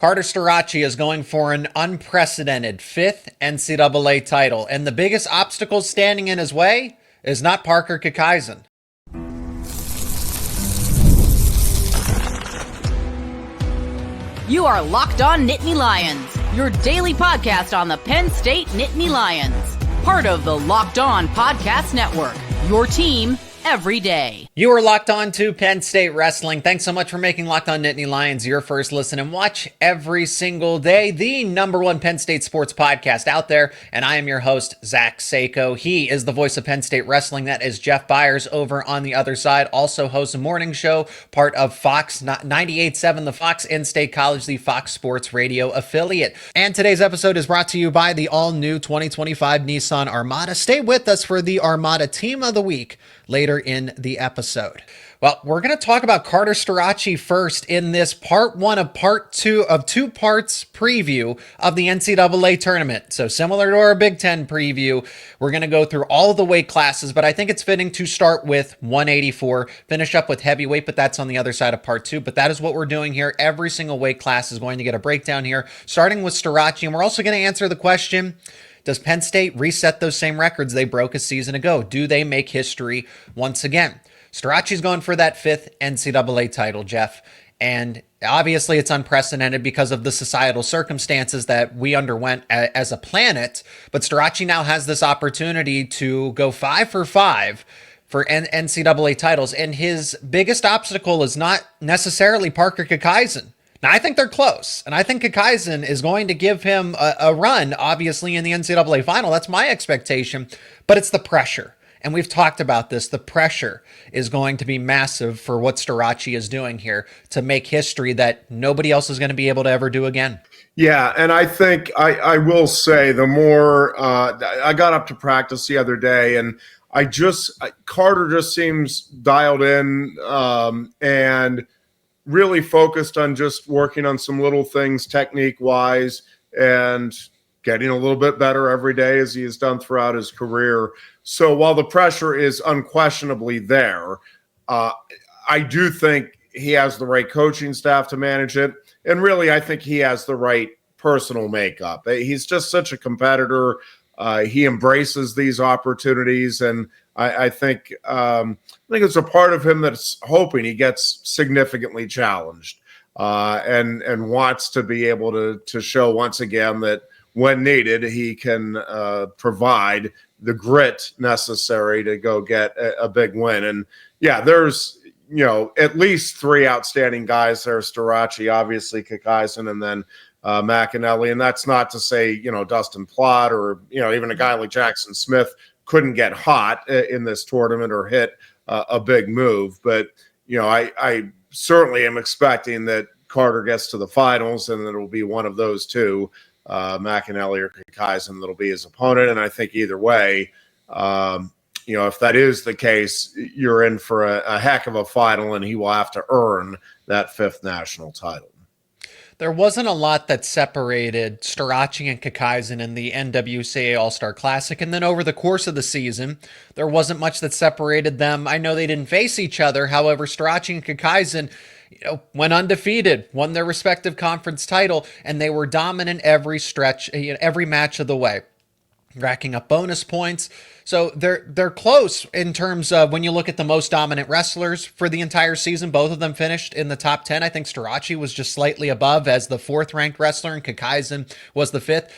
Carter Starocci is going for an unprecedented 5th NCAA title, and the biggest obstacle standing in his way is not Parker Keckeisen. You are Locked On Nittany Lions, your daily podcast on the Penn State Nittany Lions. Part of the Locked On Podcast Network, your team every day. You are locked on to Penn State Wrestling. Thanks so much for making Locked On Nittany Lions your first listen and watch every single day. The #1 Penn State sports podcast out there. And I am your host, Zach Seyko. He is the voice of Penn State Wrestling. That is Jeff Byers over on the other side. Also hosts a morning show, part of Fox 98.7, the Fox In-State College, the Fox Sports Radio affiliate. And today's episode is brought to you by the all-new 2025 Nissan Armada. Stay with us for the Armada Team of the Week later in the episode. Well, we're going to talk about Carter Starocci first in this part one of part two of two parts preview of the NCAA tournament. So similar to our Big Ten preview, we're going to go through all the weight classes, but I think it's fitting to start with 184, finish up with heavyweight, but that's on the other side of part two. But that is what we're doing here. Every single weight class is going to get a breakdown here, starting with Starocci. And we're also going to answer the question, does Penn State reset those same records they broke a season ago? Do they make history once again? Starocci's going for that 5th NCAA title, Jeff. And obviously it's unprecedented because of the societal circumstances that we underwent as a planet. But Starocci now has this opportunity to go 5 for 5 for NCAA titles. And his biggest obstacle is not necessarily Parker Keckeisen. Now, I think they're close, and I think Keckeisen is going to give him a run, obviously, in the NCAA final. That's my expectation, but it's the pressure. And we've talked about this. The pressure is going to be massive for what Starocci is doing here to make history that nobody else is going to be able to ever do again. Yeah, and I think I will say the more I got up to practice the other day, and Carter just seems dialed in and really focused on just working on some little things technique-wise and getting a little bit better every day as he has done throughout his career. So while the pressure is unquestionably there, I do think he has the right coaching staff to manage it. And really, I think he has the right personal makeup. He's just such a competitor. He embraces these opportunities, and I think it's a part of him that's hoping he gets significantly challenged and wants to be able to show once again that when needed, he can provide the grit necessary to go get a big win. And yeah, there's at least 3 outstanding guys there: Starocci, obviously Keckeisen, and then McAnally. And that's not to say Dustin Plott or even a guy like Jackson Smith couldn't get hot in this tournament or hit a big move. But, I certainly am expecting that Carter gets to the finals and it'll be one of those two, McAnally or Keckeisen, that'll be his opponent. And I think either way, if that is the case, you're in for a heck of a final, and he will have to earn that 5th national title. There wasn't a lot that separated Starocci and Keckeisen in the NWCA All-Star Classic, and then over the course of the season, there wasn't much that separated them. I know they didn't face each other. However, Starocci and Keckeisen went undefeated, won their respective conference title, and they were dominant every stretch, every match of the way, racking up bonus points. So they're close in terms of when you look at the most dominant wrestlers for the entire season. Both of them finished in the top 10. I think Starocci was just slightly above as the 4th ranked wrestler, and Keckeisen was the 5th.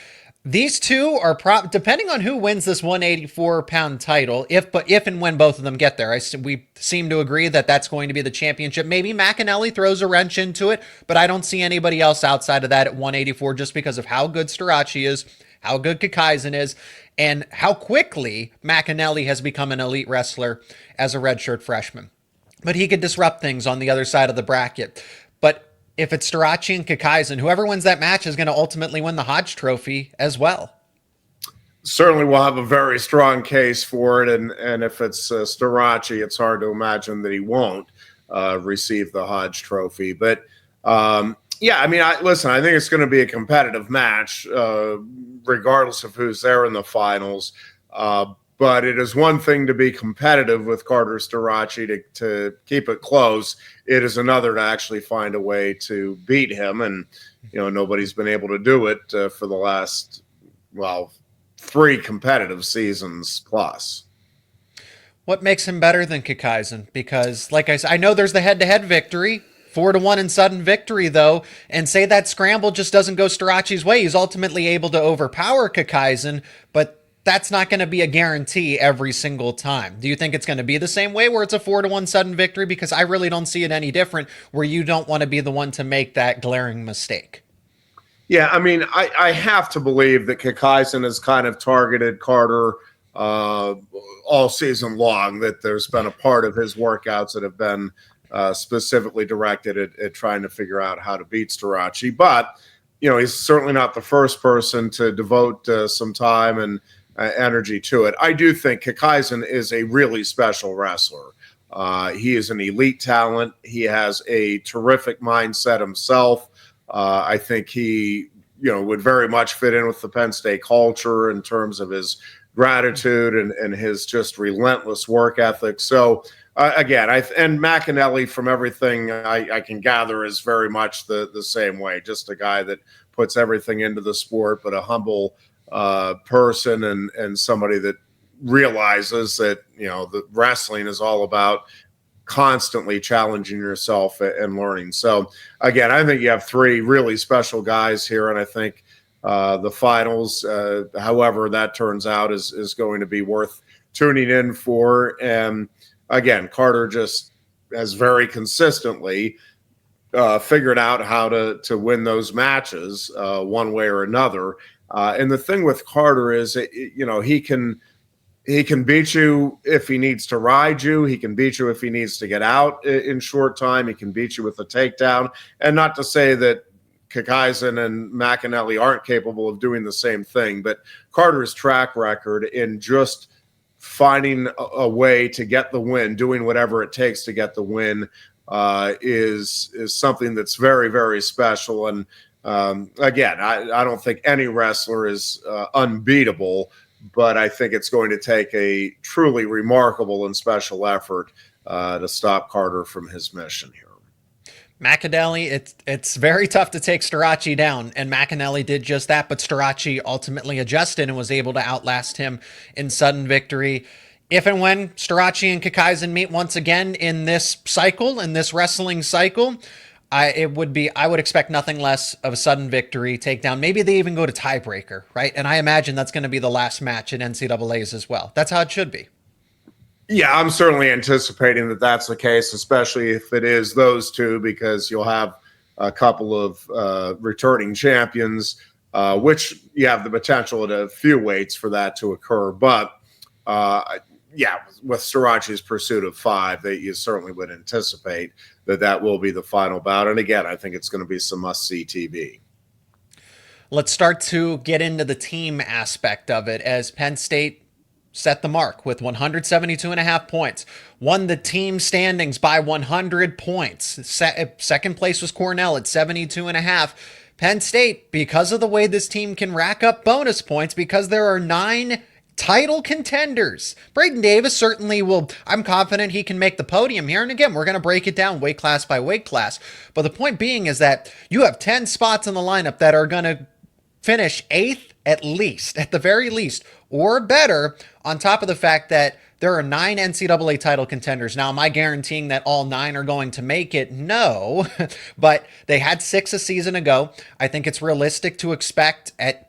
These two are depending on who wins this 184-pound title, if and when both of them get there. We seem to agree that that's going to be the championship. Maybe McAnally throws a wrench into it, but I don't see anybody else outside of that at 184 just because of how good Starocci is, how good Keckeisen is, and how quickly McAnally has become an elite wrestler as a redshirt freshman. But he could disrupt things on the other side of the bracket. But if it's Starocci and Keckeisen, whoever wins that match is going to ultimately win the Hodge Trophy as well. Certainly will have a very strong case for it. And if it's Starocci, it's hard to imagine that he won't receive the Hodge Trophy. But yeah, I mean, I think it's going to be a competitive match, regardless of who's there in the finals. But it is one thing to be competitive with Carter Starocci to keep it close. It is another to actually find a way to beat him. And, nobody's been able to do it for the last, 3 competitive seasons plus. What makes him better than Keckeisen? Because, like I said, I know there's the head-to-head victory, 4-1 in sudden victory, though, and say that scramble just doesn't go Starocci's way. He's ultimately able to overpower Keckeisen, but that's not going to be a guarantee every single time. Do you think it's going to be the same way where it's a 4-1 sudden victory? Because I really don't see it any different, where you don't want to be the one to make that glaring mistake. Yeah, I mean, I have to believe that Keckeisen has kind of targeted Carter all season long, that there's been a part of his workouts that have been specifically directed at trying to figure out how to beat Starocci. But, he's certainly not the first person to devote some time and energy to it. I do think Keckeisen is a really special wrestler. He is an elite talent. He has a terrific mindset himself. I think he, would very much fit in with the Penn State culture in terms of his gratitude and his just relentless work ethic. So again, and McAnally, from everything I can gather, is very much the same way. Just a guy that puts everything into the sport, but a humble person and somebody that realizes that, the wrestling is all about constantly challenging yourself and learning. So again, I think you have 3 really special guys here. And I think the finals, however that turns out, is going to be worth tuning in for. And again, Carter just has very consistently figured out how to win those matches one way or another. And the thing with Carter is, he can beat you if he needs to ride you. He can beat you if he needs to get out in short time. He can beat you with a takedown. And not to say that Keckeisen and McAnally aren't capable of doing the same thing, but Carter's track record in just finding a way to get the win, doing whatever it takes to get the win, is something that's very, very special. And again, I don't think any wrestler is unbeatable, but I think it's going to take a truly remarkable and special effort to stop Carter from his mission here. McAnally, it's very tough to take Starocci down, and McAnally did just that, but Starocci ultimately adjusted and was able to outlast him in sudden victory. If and when Starocci and Keckeisen meet once again in this cycle, in this wrestling cycle, I would expect nothing less of a sudden victory takedown. Maybe they even go to tiebreaker, right? And I imagine that's going to be the last match in NCAAs as well. That's how it should be. Yeah, I'm certainly anticipating that that's the case, especially if it is those two, because you'll have a couple of returning champions, which you have the potential at a few weights for that to occur. But yeah, with Starocci's pursuit of 5, that you certainly would anticipate that will be the final bout. And again, I think it's going to be some must-see TV. Let's start to get into the team aspect of it, as Penn State set the mark with 172.5 points, won the team standings by 100 points. Second place was Cornell at 72.5. Penn State, because of the way this team can rack up bonus points, because there are 9 title contenders. Braden Davis certainly will. I'm confident he can make the podium here. And again, we're going to break it down weight class by weight class. But the point being is that you have 10 spots in the lineup that are going to finish 8th at least, at the very least, or better, on top of the fact that there are 9 NCAA title contenders. Now, am I guaranteeing that all 9 are going to make it? No, but they had 6 a season ago. I think it's realistic to expect at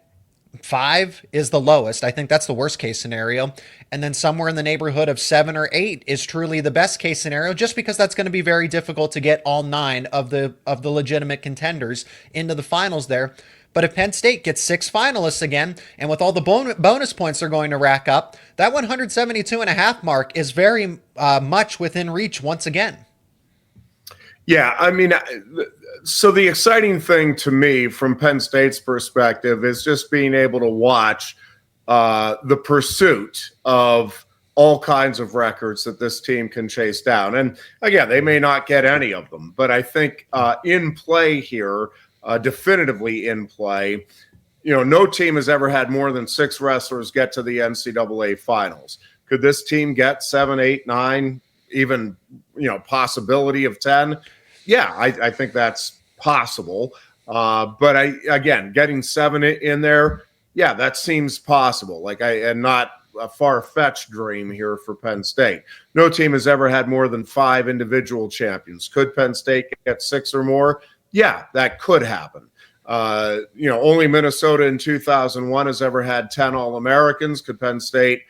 5 is the lowest. I think that's the worst case scenario. And then somewhere in the neighborhood of 7 or 8 is truly the best case scenario, just because that's going to be very difficult to get all 9 of the legitimate contenders into the finals there. But if Penn State gets 6 finalists again, and with all the bonus points they're going to rack up, that 172.5 mark is very much within reach once again. Yeah, I mean, so the exciting thing to me from Penn State's perspective is just being able to watch the pursuit of all kinds of records that this team can chase down. And again, they may not get any of them, but I think in play here, definitively in play, no team has ever had more than 6 wrestlers get to the NCAA finals. Could this team get 7, 8, 9, even, possibility of 10? Yeah, I think that's possible. But again, getting 7 in there, yeah, that seems possible. And not a far-fetched dream here for Penn State. No team has ever had more than 5 individual champions. Could Penn State get 6 or more? Yeah, that could happen. Only Minnesota in 2001 has ever had 10 All-Americans. Could Penn State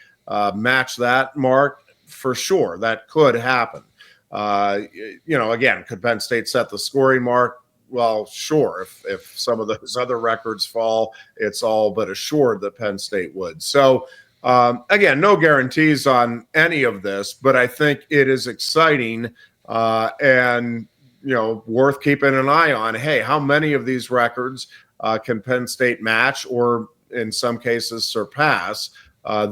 match that mark? For sure, that could happen. Again, could Penn State set the scoring mark? Well, sure. If some of those other records fall, it's all but assured that Penn State would. So, again, no guarantees on any of this, but I think it is exciting and, worth keeping an eye on. Hey, how many of these records can Penn State match or in some cases surpass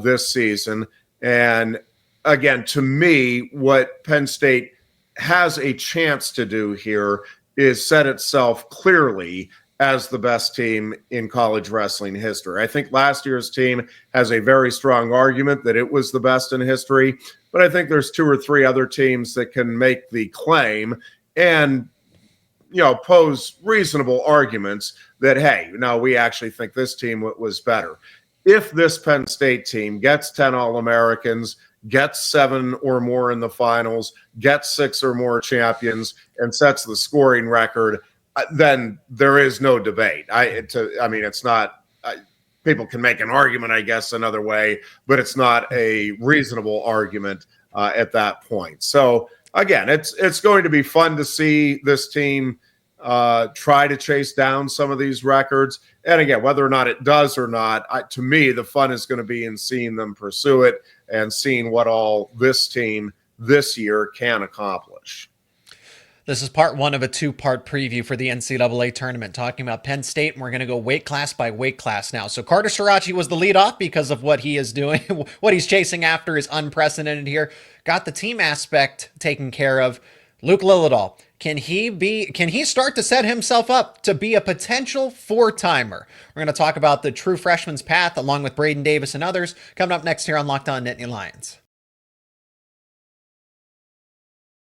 this season? And again, to me, what Penn State has a chance to do here is set itself clearly as the best team in college wrestling history. I think last year's team has a very strong argument that it was the best in history, but I think there's 2 or 3 other teams that can make the claim and, pose reasonable arguments that, hey, no, we actually think this team was better. If this Penn State team gets 10 All-Americans, gets 7 or more in the finals, gets 6 or more champions, and sets the scoring record, then there is no debate. It's not. People can make an argument, I guess, another way, but it's not a reasonable argument at that point. So again, it's going to be fun to see this team try to chase down some of these records. And again, whether or not it does or not, to me, the fun is going to be in seeing them pursue it and seeing what all this team this year can accomplish. This is part 1 of a 2-part preview for the NCAA tournament, talking about Penn State, and we're going to go weight class by weight class now. So Carter Starocci was the lead off because of what he is doing. What he's chasing after is unprecedented here. Got the team aspect taken care of. Luke Lilledahl, can he start to set himself up to be a potential 4-timer? We're going to talk about the true freshman's path along with Braden Davis and others coming up next here on Locked On Nittany Lions.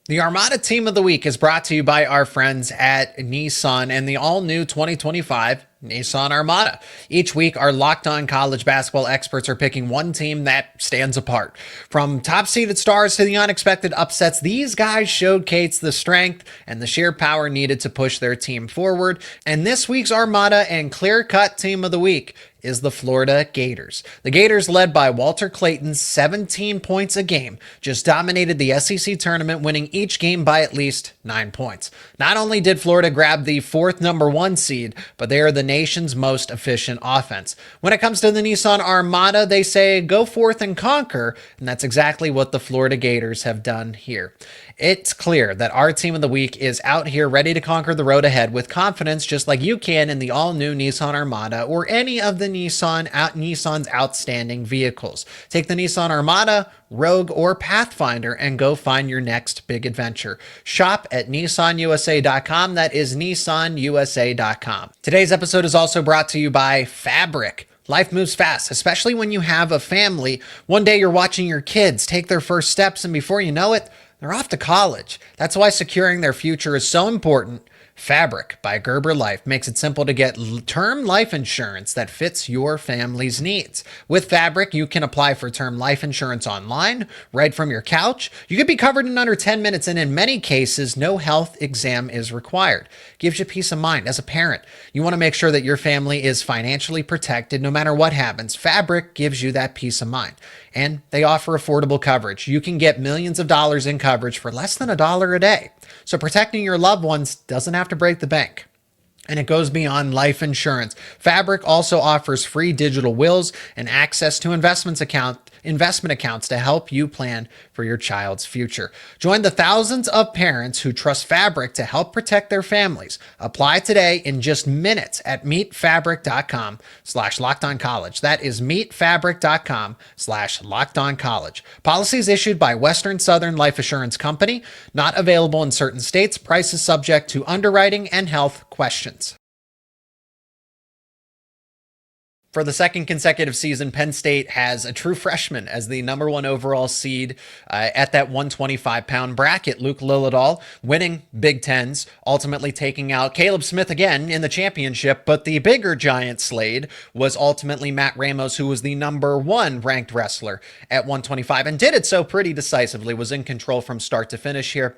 The Armada Team of the Week is brought to you by our friends at Nissan and the all-new 2025 Nissan Armada. Each week, our Locked On college basketball experts are picking one team that stands apart. From top-seeded stars to the unexpected upsets, these guys showcase the strength and the sheer power needed to push their team forward. And this week's Armada and clear-cut Team of the Week is the Florida Gators. The Gators, led by Walter Clayton's 17 points a game, just dominated the SEC tournament, winning each game by at least 9 points. Not only did Florida grab the 4th number 1 seed, but they are the nation's most efficient offense. When it comes to the Nissan Armada, they say go forth and conquer, and that's exactly what the Florida Gators have done here. It's clear that our Team of the Week is out here ready to conquer the road ahead with confidence, just like you can in the all-new Nissan Armada or any of the Nissan's outstanding vehicles. Take the Nissan Armada, Rogue, or Pathfinder and go find your next big adventure. Shop at nissanusa.com. That is nissanusa.com. Today's episode is also brought to you by Fabric. Life moves fast, especially when you have a family. One day you're watching your kids take their first steps, and before you know it, they're off to college. That's why securing their future is so important. Fabric by Gerber Life makes it simple to get term life insurance that fits your family's needs. With Fabric, you can apply for term life insurance online, right from your couch. You could be covered in under 10 minutes, and in many cases, no health exam is required. Gives you peace of mind. As a parent, you want to make sure that your family is financially protected no matter what happens. Fabric gives you that peace of mind. And they offer affordable coverage. You can get millions of dollars in coverage for less than $1 a day. So protecting your loved ones doesn't have to break the bank. And it goes beyond life insurance. Fabric also offers free digital wills and access to investment accounts to help you plan for your child's future. Join the thousands of parents who trust Fabric to help protect their families. Apply today in just minutes at meetfabric.com/lockedoncollege. That is meetfabric.com/lockedoncollege. Policies issued by Western Southern Life Assurance Company, not available in certain states. Prices subject to underwriting and health questions. For the second consecutive season, Penn State has a true freshman as the number 1 overall seed at that 125-pound bracket. Luke Lilledahl winning Big Tens, ultimately taking out Caleb Smith again in the championship. But the bigger giant Slade was ultimately Matt Ramos, who was the number 1 ranked wrestler at 125 and did it so pretty decisively, was in control from start to finish here.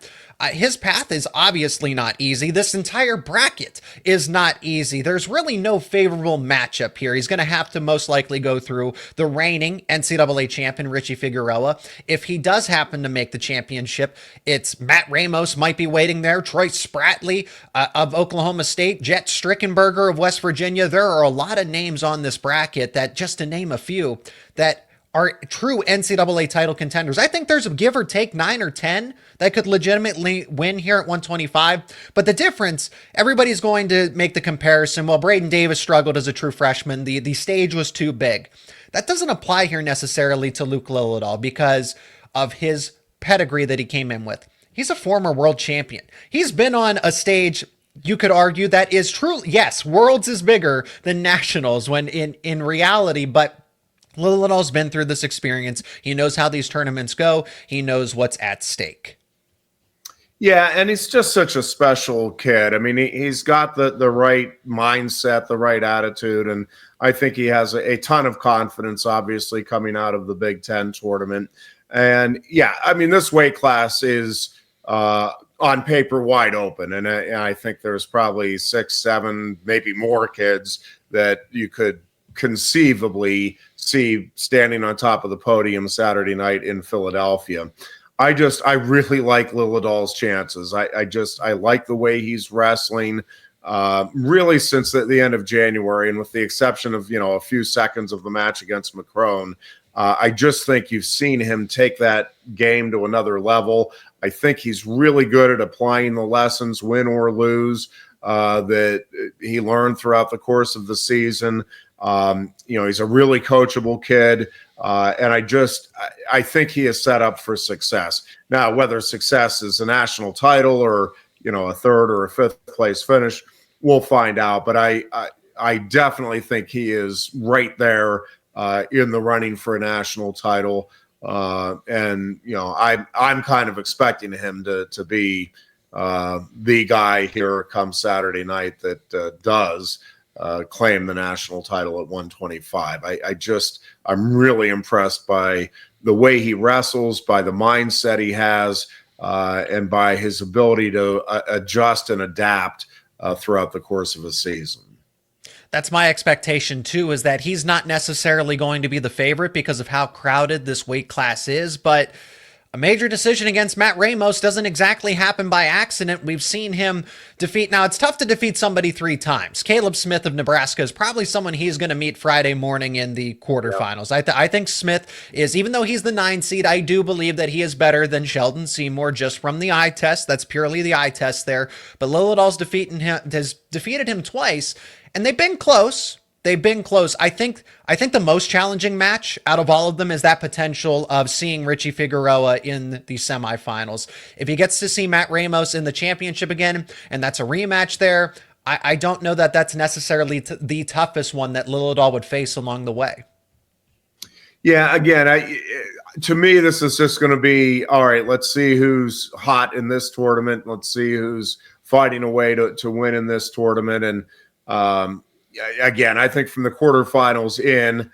His path is obviously not easy. This entire bracket is not easy. There's really no favorable matchup here. He's going to have to most likely go through the reigning NCAA champion, Richie Figueroa. If he does happen to make the championship, it's Matt Ramos might be waiting there, Troy Spratley of Oklahoma State, Jet Strickenberger of West Virginia. There are a lot of names on this bracket that, just to name a few, that are true NCAA title contenders. I think there's a give or take 9 or 10 that could legitimately win here at 125. But the difference, everybody's going to make the comparison. Well, Braden Davis struggled as a true freshman. The stage was too big. That doesn't apply here necessarily to Luke Lilledahl because of his pedigree that he came in with. He's a former world champion. He's been on a stage, you could argue, that is true. Yes, Worlds is bigger than Nationals when in reality, but Lilledahl's been through this experience. He knows how these tournaments go. He knows what's at stake. Yeah, and he's just such a special kid. I mean, he's got the right mindset, the right attitude, and I think he has a ton of confidence, obviously, coming out of the Big Ten tournament. And, yeah, I mean, this weight class is on paper wide open, and I think there's probably 6, 7, maybe more kids that you could conceivably see standing on top of the podium Saturday night in Philadelphia. I really like Lilledahl's chances. I like the way he's wrestling really since the end of January, and with the exception of, a few seconds of the match against Macron, I just think you've seen him take that game to another level. I think he's really good at applying the lessons, win or lose, that he learned throughout the course of the season. He's a really coachable kid, and I think he is set up for success. Now, whether success is a national title or, a third or a fifth place finish, we'll find out. But I definitely think he is right there in the running for a national title. And I'm kind of expecting him to be the guy here come Saturday night that does claim the national title at 125. I'm really impressed by the way he wrestles, by the mindset he has, and by his ability to adjust and adapt throughout the course of a season. That's my expectation too, is that he's not necessarily going to be the favorite because of how crowded this weight class is, but a major decision against Matt Ramos doesn't exactly happen by accident. We've seen him defeat. Now, it's tough to defeat somebody 3 times. Caleb Smith of Nebraska is probably someone he's going to meet Friday morning in the quarterfinals. Yeah. I think Smith is, even though he's the 9 seed, I do believe that he is better than Sheldon Seymour just from the eye test. That's purely the eye test there. But Lilledahl's has defeated him twice, and they've been close. They've been close. I think the most challenging match out of all of them is that potential of seeing Richie Figueroa in the semifinals. If he gets to see Matt Ramos in the championship again, and that's a rematch there, I don't know that that's necessarily the toughest one that Lilledahl would face along the way. Yeah, again, to me, this is just going to be, all right, let's see who's hot in this tournament. Let's see who's fighting a way to win in this tournament. And, again, I think from the quarterfinals in,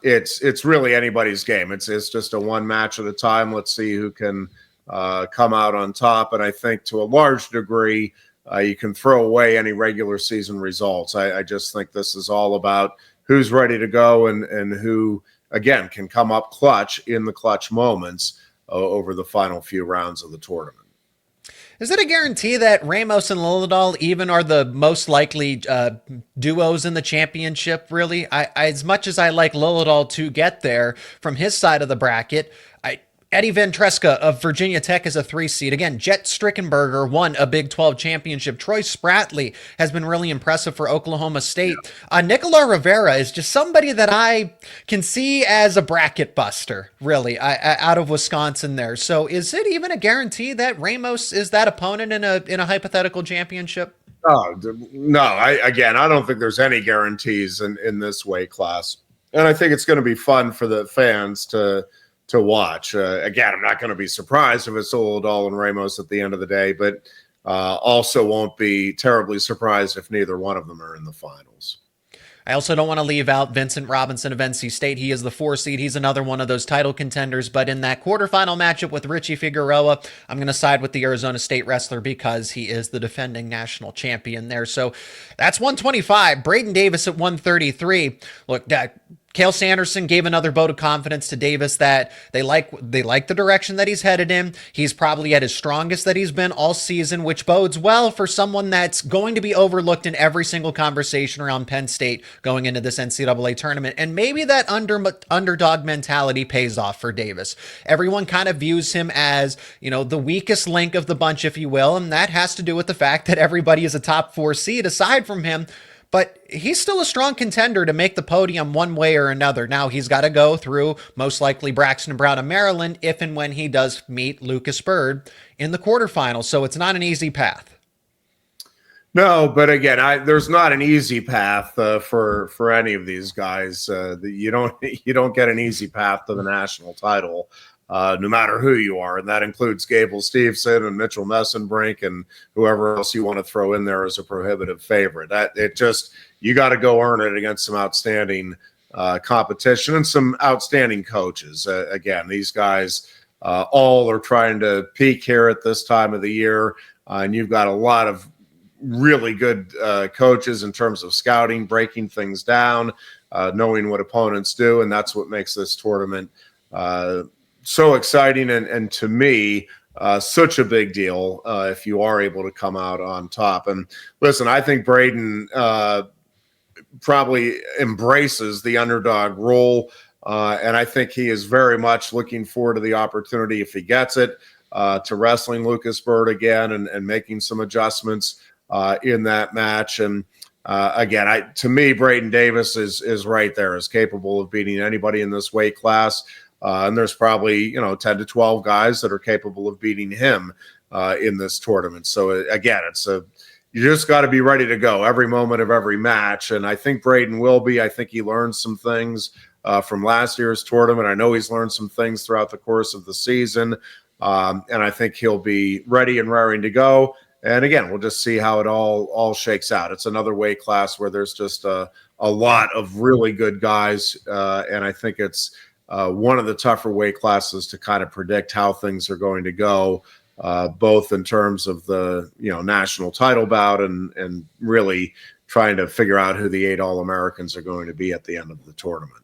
it's really anybody's game. It's just a one match at a time. Let's see who can come out on top. And I think to a large degree, you can throw away any regular season results. I just think this is all about who's ready to go and who, again, can come up clutch in the clutch moments over the final few rounds of the tournament. Is it a guarantee that Ramos and Lilledahl even are the most likely duos in the championship, really? As much as I like Lilledahl to get there from his side of the bracket, Eddie Van Treska of Virginia Tech is a 3 seed. Again, Jet Strickenberger won a Big 12 championship. Troy Spratley has been really impressive for Oklahoma State. Nicolas Rivera is just somebody that I can see as a bracket buster, really, out of Wisconsin there. So is it even a guarantee that Ramos is that opponent in a hypothetical championship? Oh, no, I don't think there's any guarantees in this weight class. And I think it's going to be fun for the fans to watch. Again, I'm not going to be surprised if it's Lilledahl and Ramos at the end of the day, but also won't be terribly surprised if neither one of them are in the finals. I also don't want to leave out Vincent Robinson of NC State. He is the 4 seed. He's another one of those title contenders. But in that quarterfinal matchup with Richie Figueroa, I'm going to side with the Arizona State wrestler because he is the defending national champion there. So that's 125. Braden Davis at 133. Look, Cael Sanderson gave another vote of confidence to Davis that they like the direction that he's headed in. He's probably at his strongest that he's been all season, which bodes well for someone that's going to be overlooked in every single conversation around Penn State going into this NCAA tournament. And maybe that underdog mentality pays off for Davis. Everyone kind of views him as, the weakest link of the bunch, if you will, and that has to do with the fact that everybody is a top 4 seed aside from him. But he's still a strong contender to make the podium one way or another. Now, he's got to go through most likely Braxton Brown of Maryland if and when he does meet Lucas Byrd in the quarterfinals. So it's not an easy path. No, but again, there's not an easy path for any of these guys. You don't get an easy path to the national title. No matter who you are, and that includes Gable Steveson and Mitchell Messenbrink and whoever else you want to throw in there as a prohibitive favorite. You got to go earn it against some outstanding competition and some outstanding coaches. Again, these guys all are trying to peak here at this time of the year, and you've got a lot of really good coaches in terms of scouting, breaking things down, knowing what opponents do, and that's what makes this tournament so exciting and to me such a big deal if you are able to come out on top. And listen, I think Braden probably embraces the underdog role, and I think he is very much looking forward to the opportunity, if he gets it, to wrestling Lucas Byrd again and making some adjustments in that match. And again, to me, Braden Davis is right there, is capable of beating anybody in this weight class. And there's probably, 10 to 12 guys that are capable of beating him in this tournament. So again, you just got to be ready to go every moment of every match. And I think Braden will be. I think he learned some things from last year's tournament. I know he's learned some things throughout the course of the season. And I think he'll be ready and raring to go. And again, we'll just see how it all shakes out. It's another weight class where there's just a lot of really good guys. And I think it's one of the tougher weight classes to kind of predict how things are going to go, both in terms of the national title bout and really trying to figure out who the 8 All-Americans are going to be at the end of the tournament.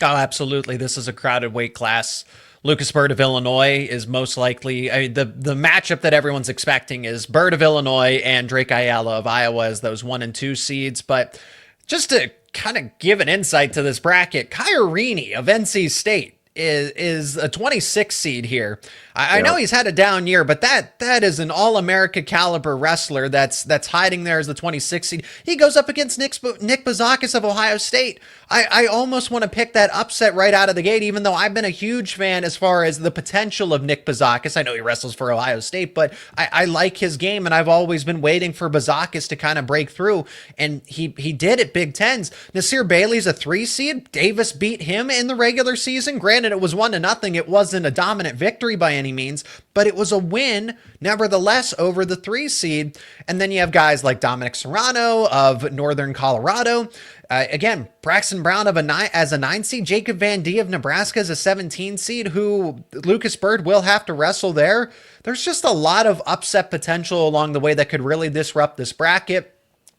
Oh, absolutely. This is a crowded weight class. Lucas Byrd of Illinois is most likely the matchup that everyone's expecting is Byrd of Illinois and Drake Ayala of Iowa as those 1 and 2 seeds. But just to kind of give an insight to this bracket, Kairini of NC State is a 26 seed here. I know he's had a down year, but that is an All-America caliber wrestler that's hiding there as the 26 seed. He goes up against Nick Bazakis of Ohio State. I almost want to pick that upset right out of the gate, even though I've been a huge fan as far as the potential of Nick Bazakis. I know he wrestles for Ohio State, but I like his game, and I've always been waiting for Bazakis to kind of break through, and he did at Big Tens. Nasir Bailey's a 3 seed. Davis beat him in the regular season. Granted, it was 1-0. It wasn't a dominant victory by any means, but it was a win nevertheless over the 3 seed. And then you have guys like Dominic Serrano of Northern Colorado. Again, Braxton Brown as a 9 seed, Jacob Van D of Nebraska as a 17 seed, who Lucas Byrd will have to wrestle there. There's just a lot of upset potential along the way that could really disrupt this bracket.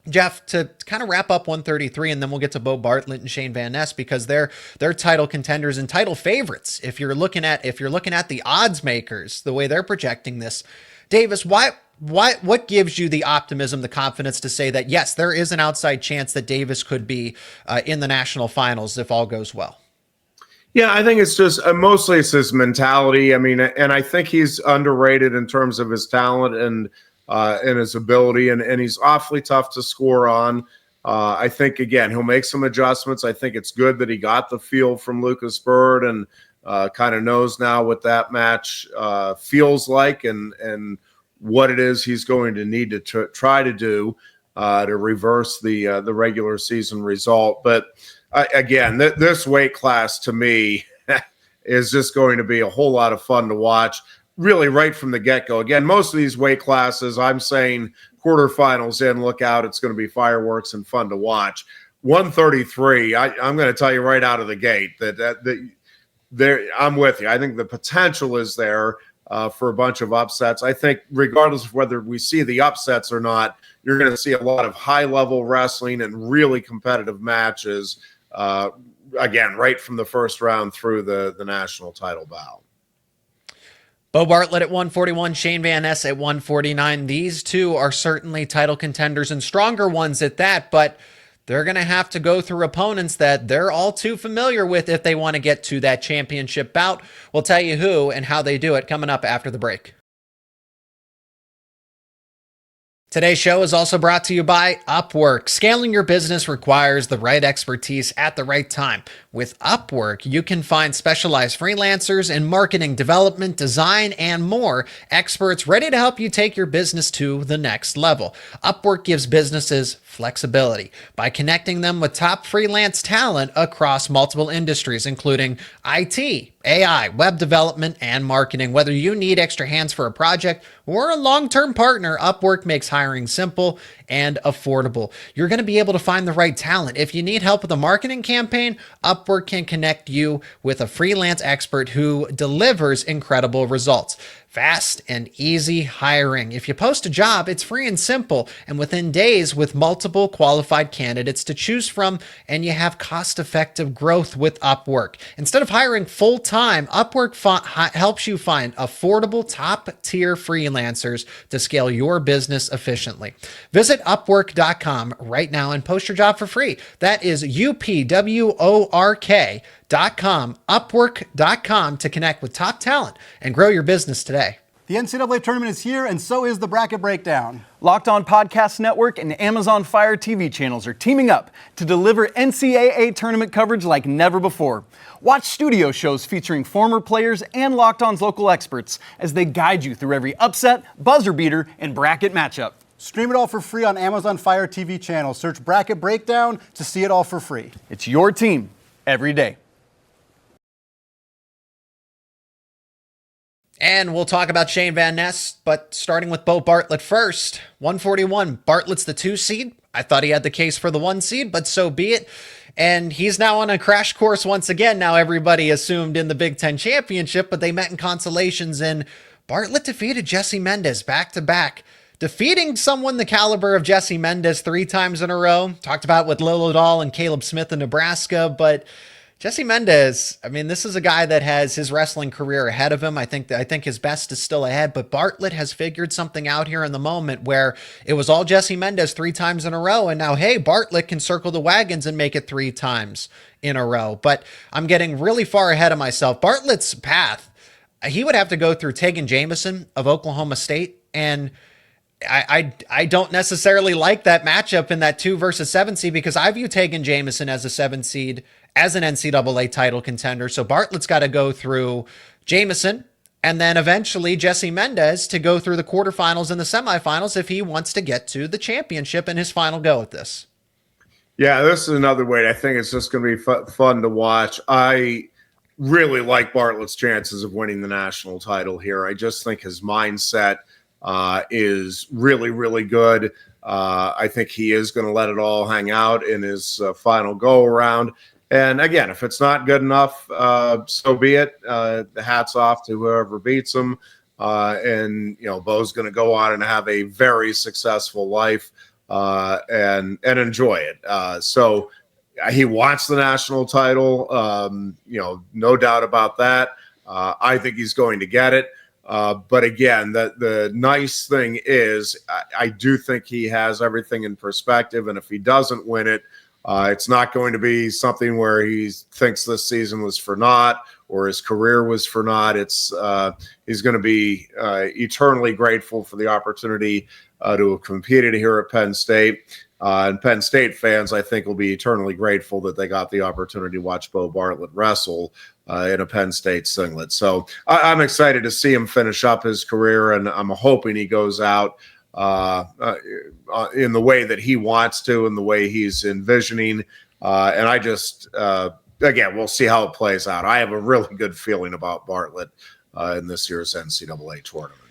Jeff, to kind of wrap up 133, and then we'll get to Beau Bartlett and Shayne Van Ness because they're title contenders and title favorites. If you're looking at the odds makers, the way they're projecting this, Davis, what gives you the optimism, the confidence to say that yes, there is an outside chance that Davis could be in the national finals if all goes well? Yeah, I think it's just mostly it's his mentality. I mean, and I think he's underrated in terms of his talent and his ability, and he's awfully tough to score on. I think, again, he'll make some adjustments. I think it's good that he got the feel from Lucas Byrd and kind of knows now what that match feels like and what it is he's going to need to try to do to reverse the regular season result. But again, this weight class to me is just going to be a whole lot of fun to watch, really right from the get-go. Again, most of these weight classes, I'm saying quarterfinals in, look out, it's going to be fireworks and fun to watch. 133, I'm going to tell you right out of the gate that there, I'm with you. I think the potential is there for a bunch of upsets. I think regardless of whether we see the upsets or not, you're going to see a lot of high-level wrestling and really competitive matches, again, right from the first round through the national title bout. Beau Bartlett at 141, Shayne Van Ness at 149. These two are certainly title contenders and stronger ones at that, but they're going to have to go through opponents that they're all too familiar with if they want to get to that championship bout. We'll tell you who and how they do it coming up after the break. Today's show is also brought to you by Upwork. Scaling your business requires the right expertise at the right time. With Upwork, you can find specialized freelancers in marketing, development, design, and more, experts ready to help you take your business to the next level. Upwork gives businesses flexibility by connecting them with top freelance talent across multiple industries, including IT, AI, web development, and marketing. Whether you need extra hands for a project or a long-term partner, Upwork makes hiring simple and affordable. You're going to be able to find the right talent. If you need help with a marketing campaign, Upwork can connect you with a freelance expert who delivers incredible results. Fast and easy hiring. If you post a job, it's free and simple, and within days with multiple qualified candidates to choose from, and you have cost-effective growth with Upwork. Instead of hiring full-time, Upwork helps you find affordable, top-tier freelancers to scale your business efficiently. Visit Upwork.com right now and post your job for free. That is UPWORK.com, Upwork.com to connect with top talent and grow your business today. The NCAA tournament is here, and so is the bracket breakdown. Locked On Podcast Network and Amazon Fire TV channels are teaming up to deliver NCAA tournament coverage like never before. Watch studio shows featuring former players and Locked On's local experts as they guide you through every upset, buzzer beater, and bracket matchup. Stream it all for free on Amazon Fire TV channel. Search Bracket Breakdown to see it all for free. It's your team every day. And we'll talk about Shayne Van Ness, but starting with Beau Bartlett first. 141, Bartlett's the 2 seed. I thought he had the case for the 1 seed, but so be it. And he's now on a crash course once again. Now everybody assumed in the Big Ten Championship, but they met in consolations, and Bartlett defeated Jesse Mendez back-to-back. Defeating someone the caliber of Jesse Mendez 3 times in a row. Talked about with Lilledahl and Caleb Smith in Nebraska, but Jesse Mendez, I mean, this is a guy that has his wrestling career ahead of him. I think his best is still ahead, but Bartlett has figured something out here in the moment where it was all Jesse Mendez 3 times in a row, and now, hey, Bartlett can circle the wagons and make it 3 times in a row. But I'm getting really far ahead of myself. Bartlett's path, he would have to go through Tegan Jamison of Oklahoma State, and I don't necessarily like that matchup in that 2 versus 7 seed because I view Tegan Jamison as a 7 seed, as an NCAA title contender. So Bartlett's got to go through Jamison and then eventually Jesse Mendez to go through the quarterfinals and the semifinals if he wants to get to the championship in his final go at this. Yeah, this is another way. I think it's just going to be fun to watch. I really like Bartlett's chances of winning the national title here. I just think his mindset is really, really good. I think he is going to let it all hang out in his final go around. And again, if it's not good enough, so be it. The hat's off to whoever beats him. And, Beau's going to go on and have a very successful life and enjoy it. So he wants the national title, no doubt about that. I think he's going to get it. But again, the nice thing is I do think he has everything in perspective. And if he doesn't win it, it's not going to be something where he thinks this season was for naught or his career was for naught. It's he's going to be eternally grateful for the opportunity to have competed here at Penn State. And Penn State fans, I think, will be eternally grateful that they got the opportunity to watch Beau Bartlett wrestle in a Penn State singlet. So I'm excited to see him finish up his career, and I'm hoping he goes out in the way that he wants to, in the way he's envisioning. And I just, again, we'll see how it plays out. I have a really good feeling about Bartlett in this year's NCAA tournament.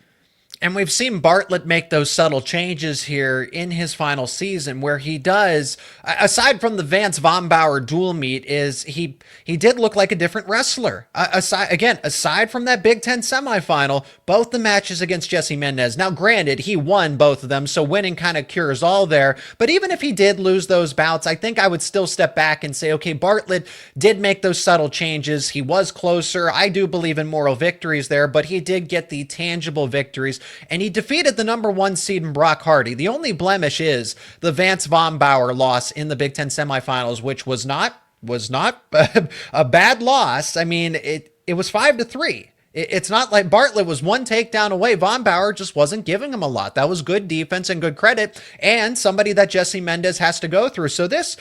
And we've seen Bartlett make those subtle changes here in his final season where he does, aside from the Vance Vombauer dual meet, is he did look like a different wrestler. Aside from that Big Ten semifinal, both the matches against Jesse Mendez. Now, granted, he won both of them, so winning kind of cures all there. But even if he did lose those bouts, I think I would still step back and say, okay, Bartlett did make those subtle changes. He was closer. I do believe in moral victories there, but he did get the tangible victories. And he defeated the number 1 seed in Brock Hardy. The only blemish is the Vance Vombauer loss in the Big Ten semifinals, which was not a bad loss. I mean, it was 5-3. It's not like Bartlett was one takedown away. Vombauer just wasn't giving him a lot. That was good defense and good credit, and somebody that Jesse Mendez has to go through. So this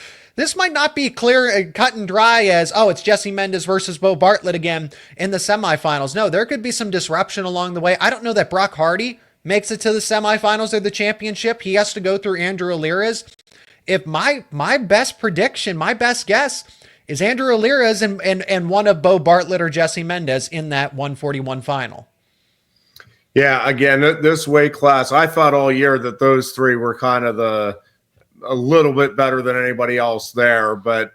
might not be clear, cut and dry as, oh, it's Jesse Mendez versus Beau Bartlett again in the semifinals. No, there could be some disruption along the way. I don't know that Brock Hardy makes it to the semifinals or the championship. He has to go through Andrew Alirez. If my best prediction, my best guess is Andrew Alirez and one of Beau Bartlett or Jesse Mendez in that 141 final. Yeah, again, this weight class, I thought all year that those three were kind of a little bit better than anybody else there. But,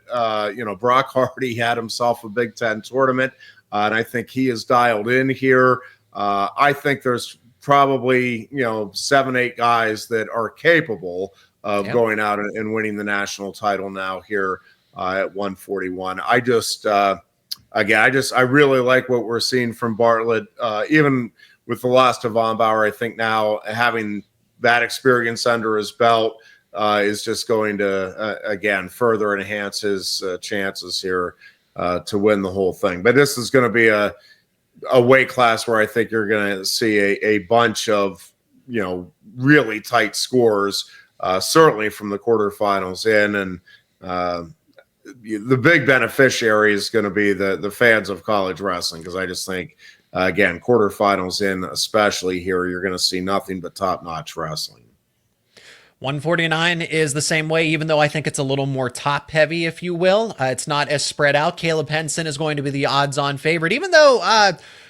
Brock Hardy had himself a Big Ten tournament, and I think he is dialed in here. I think there's probably, 7-8 guys that are capable of going out and winning the national title now here at 141. I really like what we're seeing from Bartlett, even with the loss to Vombauer. I think now having that experience under his belt is just going to, again, further enhance his chances here to win the whole thing. But this is going to be a weight class where I think you're going to see a bunch of, really tight scores, certainly from the quarterfinals in. And the big beneficiary is going to be the fans of college wrestling, because I just think, again, quarterfinals in especially here, you're going to see nothing but top-notch wrestling. 149 is the same way, even though I think it's a little more top-heavy, if you will. It's not as spread out. Caleb Henson is going to be the odds-on favorite, even though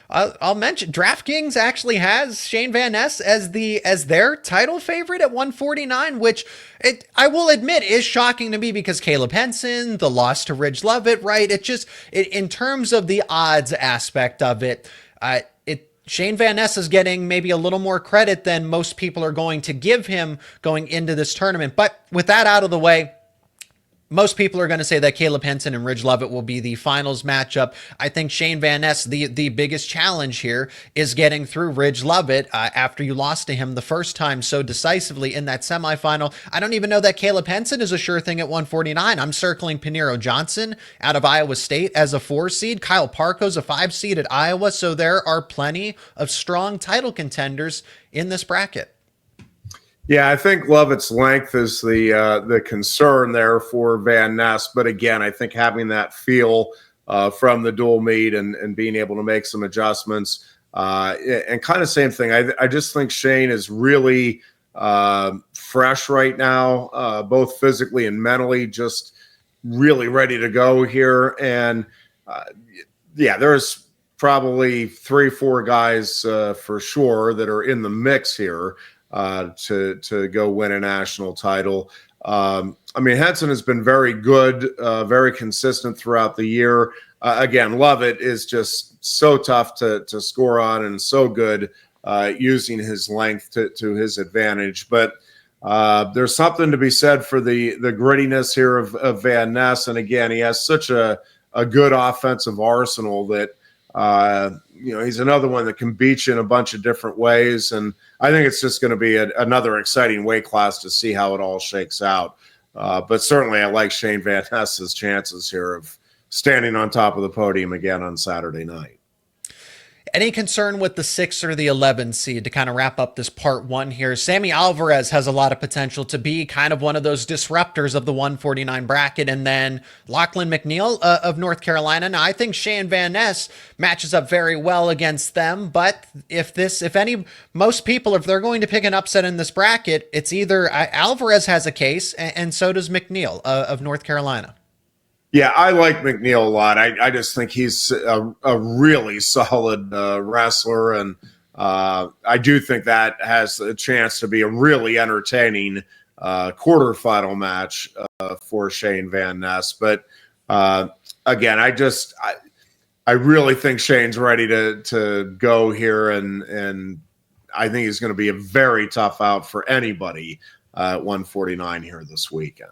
I'll mention DraftKings actually has Shayne Van Ness as their title favorite at 149, which I will admit is shocking to me because Caleb Henson, the loss to Ridge Lovett, right? In terms of the odds aspect of it, Shayne Van Ness is getting maybe a little more credit than most people are going to give him going into this tournament. But with that out of the way, most people are going to say that Caleb Henson and Ridge Lovett will be the finals matchup. I think Shayne Van Ness, the biggest challenge here is getting through Ridge Lovett after you lost to him the first time so decisively in that semifinal. I don't even know that Caleb Henson is a sure thing at 149. I'm circling Paniro Johnson out of Iowa State as a 4 seed. Kyle Parko's a 5 seed at Iowa. So there are plenty of strong title contenders in this bracket. Yeah, I think Lovett's length is the concern there for Van Ness. But again, I think having that feel from the dual meet and being able to make some adjustments and kind of same thing. I just think Shayne is really fresh right now, both physically and mentally, just really ready to go here. And there's probably 3-4 guys for sure that are in the mix here to go win a national title. Henson has been very good, very consistent throughout the year. Again, Lovett is just so tough to score on and so good using his length to his advantage. But there's something to be said for the grittiness here of Van Ness. And again, he has such a good offensive arsenal that he's another one that can beat you in a bunch of different ways. And I think it's just going to be another exciting weight class to see how it all shakes out. But certainly I like Shayne Van Ness's chances here of standing on top of the podium again on Saturday night. Any concern with the 6 or the 11 seed to kind of wrap up this part one here? Sammy Alvarez has a lot of potential to be kind of one of those disruptors of the 149 bracket. And then Lachlan McNeil of North Carolina. Now, I think Shayne Van Ness matches up very well against them. But if most people, if they're going to pick an upset in this bracket, it's either Alvarez has a case and so does McNeil of North Carolina. Yeah, I like McNeil a lot. I just think he's a really solid wrestler, and I do think that has a chance to be a really entertaining quarterfinal match for Shayne Van Ness. But again, I really think Shane's ready to go here, and I think he's going to be a very tough out for anybody at 149 here this weekend.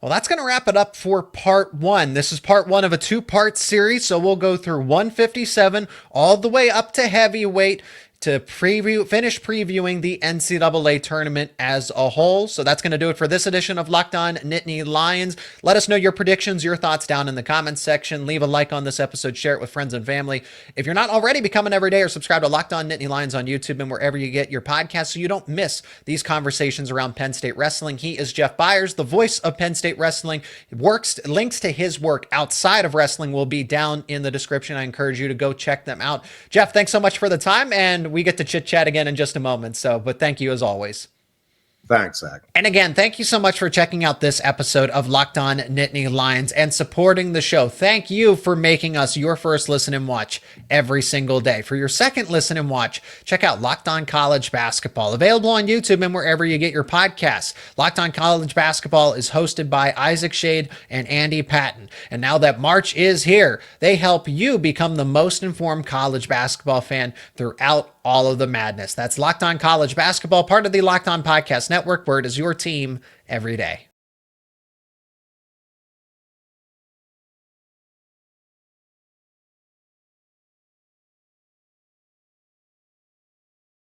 Well, that's going to wrap it up for part one. This is part one of a 2-part series, so we'll go through 157 all the way up to heavyweight to finish previewing the NCAA tournament as a whole. So that's going to do it for this edition of Locked On Nittany Lions. Let us know your predictions, your thoughts down in the comments section. Leave a like on this episode, share it with friends and family. If you're not already, become an everyday or subscribe to Locked On Nittany Lions on YouTube and wherever you get your podcasts so you don't miss these conversations around Penn State wrestling. He is Jeff Byers, the voice of Penn State wrestling. Links to his work outside of wrestling will be down in the description. I encourage you to go check them out. Jeff, thanks so much for the time, and we get to chit chat again in just a moment. But thank you as always. Thanks, Zach. And again, thank you so much for checking out this episode of Locked On Nittany Lions and supporting the show. Thank you for making us your first listen and watch every single day. For your second listen and watch, check out Locked On College Basketball, available on YouTube and wherever you get your podcasts. Locked On College Basketball is hosted by Isaac Shade and Andy Patton. And now that March is here, they help you become the most informed college basketball fan throughout all of the madness. That's Locked On College Basketball, part of the Locked On Podcast Network, where it is your team every day.